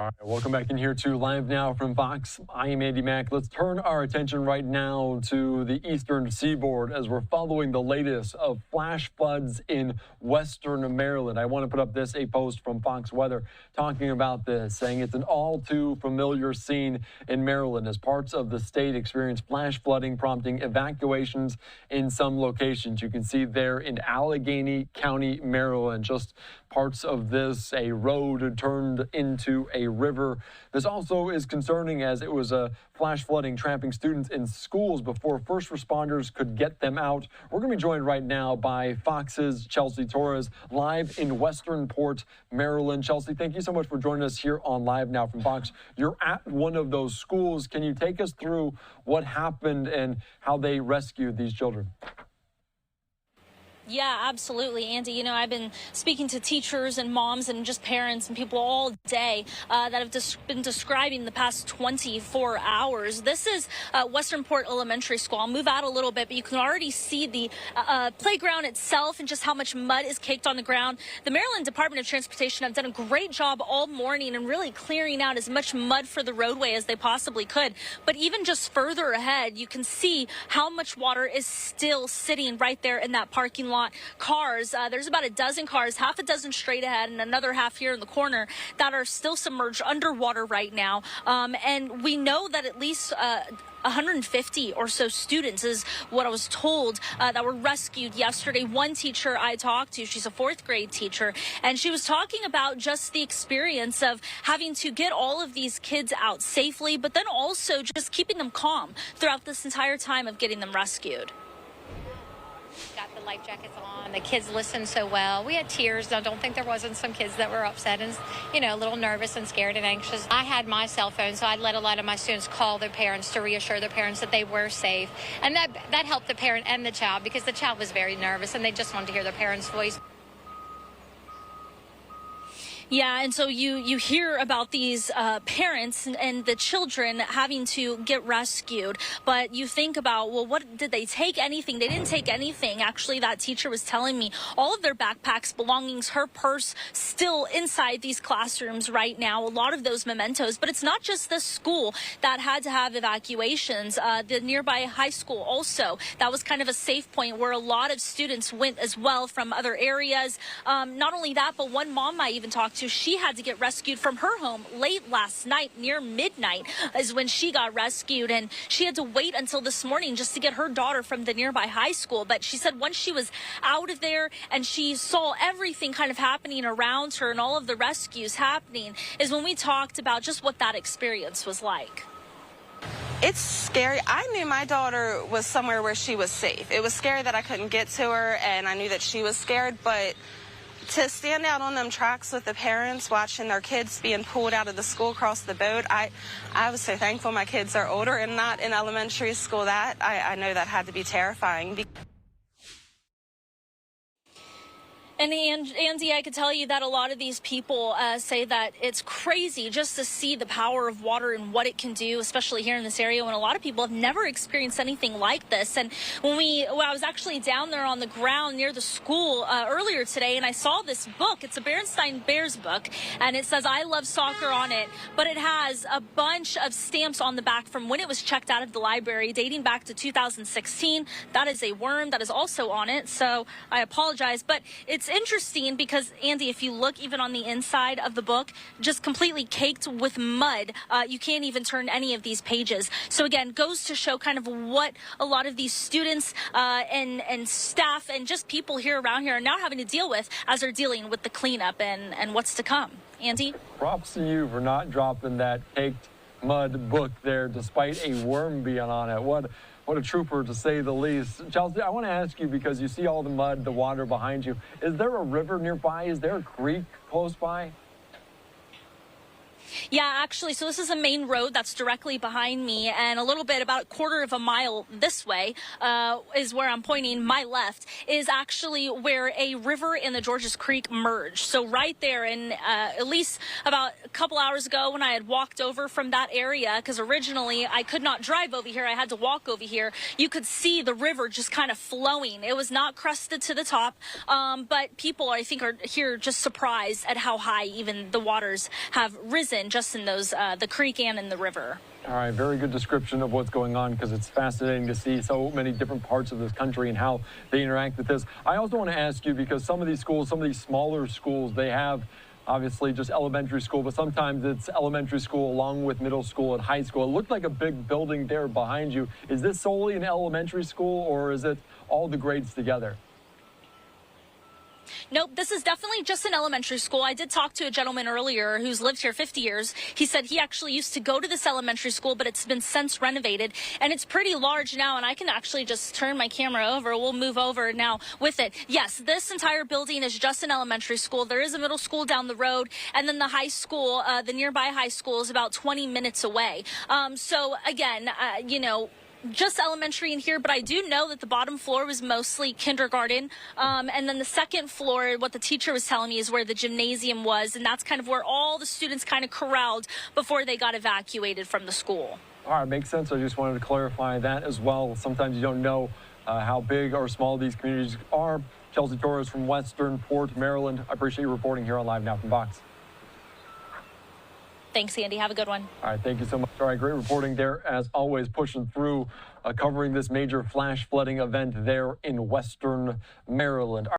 All right, welcome back in here to Live Now from Fox. I am Andy Mack. Let's turn our attention right now to the eastern seaboard as we're following the latest of flash floods in western Maryland. I want to put up a post from Fox Weather talking about this, saying it's an all too familiar scene in Maryland as parts of the state experience flash flooding, prompting evacuations in some locations. You can see there in Allegany County, Maryland, just parts of this, a road turned into a river. This also is concerning as it was a flash flooding trapping students in schools before first responders could get them out. We're going to be joined right now by Fox's Chelsea Torres, live in Westernport, Maryland. Chelsea, thank you so much for joining us here on Live Now from Fox. You're at one of those schools. Can you take us through what happened and how they rescued these children? Yeah, absolutely, Andy. You know, I've been speaking to teachers and moms and just parents and people all day that have been describing the past 24 hours. This is Westernport Elementary School. I'll move out a little bit, but you can already see the playground itself and just how much mud is caked on the ground. The Maryland Department of Transportation have done a great job all morning and really clearing out as much mud for the roadway as they possibly could. But even just further ahead, you can see how much water is still sitting right there in that parking lot. Cars, there's about a dozen cars, half a dozen straight ahead and another half here in the corner that are still submerged underwater right now. And we know that at least 150 or so students is what I was told that were rescued yesterday. One teacher I talked to, she's a fourth grade teacher, and she was talking about just the experience of having to get all of these kids out safely, but then also just keeping them calm throughout this entire time of getting them rescued. Got the life jackets on. The kids listened so well. We had tears. I don't think there wasn't some kids that were upset and, you know, a little nervous and scared and anxious. I had my cell phone, so I'd let a lot of my students call their parents to reassure their parents that they were safe. And that helped the parent and the child because the child was very nervous and they just wanted to hear their parents' voice. Yeah, and so you hear about these parents and the children having to get rescued, but you think about, well, what did they take? Anything? They didn't take anything. Actually, that teacher was telling me all of their backpacks, belongings, her purse, still inside these classrooms right now, a lot of those mementos. But it's not just this school that had to have evacuations. The nearby high school also, that was kind of a safe point where a lot of students went as well from other areas. Not only that, but one mom I even talked to, she had to get rescued from her home late last night, near midnight is when she got rescued, and she had to wait until this morning just to get her daughter from the nearby high school. But she said once she was out of there and she saw everything kind of happening around her and all of the rescues happening is when we talked about just what that experience was like. It's scary. I knew my daughter was somewhere where she was safe. It was scary that I couldn't get to her, and I knew that she was scared, but to stand out on them tracks with the parents watching their kids being pulled out of the school across the boat, I was so thankful my kids are older and not in elementary school. That I know that had to be terrifying. And Andy, I could tell you that a lot of these people say that it's crazy just to see the power of water and what it can do, especially here in this area when a lot of people have never experienced anything like this. And when I was actually down there on the ground near the school earlier today, and I saw this book. It's a Berenstain Bears book, and it says "I love soccer" on it, but it has a bunch of stamps on the back from when it was checked out of the library, dating back to 2016. That is a worm that is also on it, so I apologize, but it's interesting because, Andy, if you look even on the inside of the book, just completely caked with mud. You can't even turn any of these pages. So again, goes to show kind of what a lot of these students and staff and just people here around here are now having to deal with as they're dealing with the cleanup and what's to come. Andy? Props to you for not dropping that caked mud book there despite a worm being on it. What a trooper, to say the least. Chelsea, I want to ask you, because you see all the mud, the water behind you, is there a river nearby? Is there a creek close by? Yeah, actually, so this is a main road that's directly behind me, and a little bit, about a quarter of a mile this way, is where I'm pointing. My left is actually where a river and the Georges Creek merge. So right there, and at least about a couple hours ago when I had walked over from that area, because originally I could not drive over here, I had to walk over here, you could see the river just kind of flowing. It was not crusted to the top, but people, I think, are here just surprised at how high even the waters have risen just in those the creek and in the river. All right, very good description of what's going on, because it's fascinating to see so many different parts of this country and how they interact with this. I also want to ask you, because some of these schools, some of these smaller schools, they have obviously just elementary school, but sometimes it's elementary school along with middle school and high school. It looked like a big building there behind you. Is this solely an elementary school, or is it all the grades together? Nope, this is definitely just an elementary school. I did talk to a gentleman earlier who's lived here 50 years. He said he actually used to go to this elementary school, but it's been since renovated, and it's pretty large now, and I can actually just turn my camera over. We'll move over now with it. Yes, this entire building is just an elementary school. There is a middle school down the road, and then the high school, the nearby high school is about 20 minutes away. So again, you know, just elementary in here, but I do know that the bottom floor was mostly kindergarten. And then the second floor, what the teacher was telling me, is where the gymnasium was. And that's kind of where all the students kind of corralled before they got evacuated from the school. All right, makes sense. I just wanted to clarify that as well. Sometimes you don't know how big or small these communities are. Chelsea Torres from Westernport, Maryland. I appreciate you reporting here on Live Now from Fox. Thanks, Andy. Have a good one. All right, thank you so much. All right, great reporting there, as always, pushing through, covering this major flash flooding event there in Western Maryland.